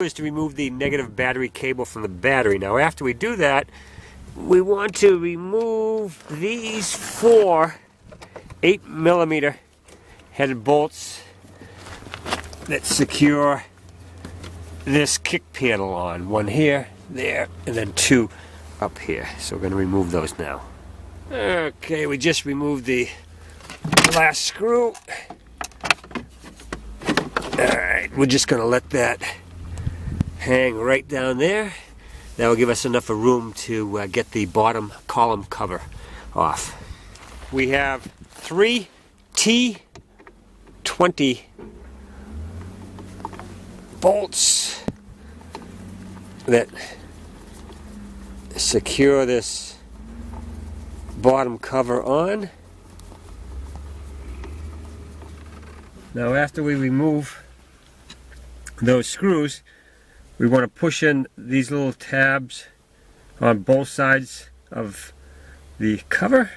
Is to remove the negative battery cable from the battery. Now after we do that, we want to remove these 4 8mm headed bolts that secure this kick panel on. 1 here, there, and then 2 up here. So we're going to remove those now. Okay, we just removed the last screw. Alright, we're just going to let that hang right down there. That will give us enough of room to get the bottom column cover off. We have 3 T20 bolts that secure this bottom cover on. Now after we remove those screws, we want to push in these little tabs on both sides of the cover.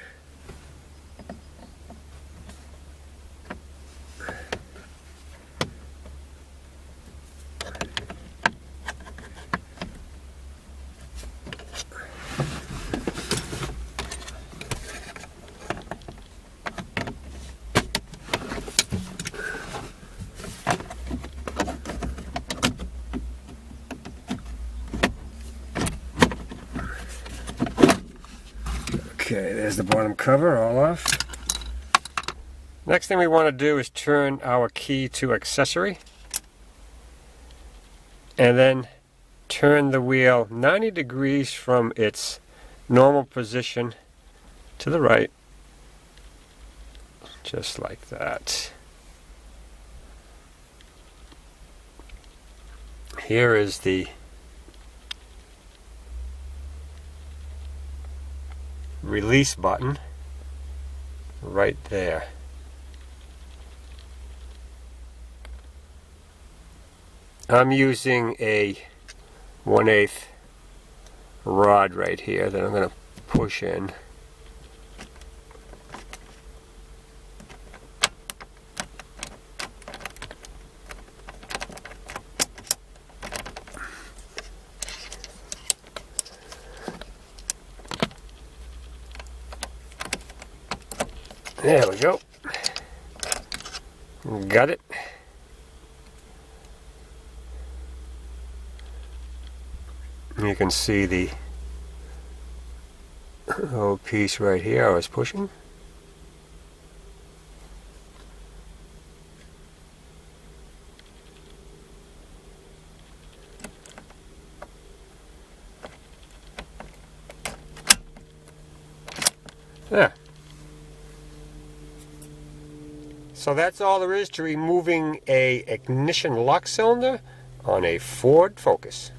Okay, there's the bottom cover all off. Next thing we want to do is turn our key to accessory and then turn the wheel 90 degrees from its normal position to the right, just like that. Here is the release button right there. I'm using a 1/8 rod right here that I'm going to push in. There we go. Got it. You can see the little piece right here I was pushing. There. So that's all there is to removing a ignition lock cylinder on a Ford Focus.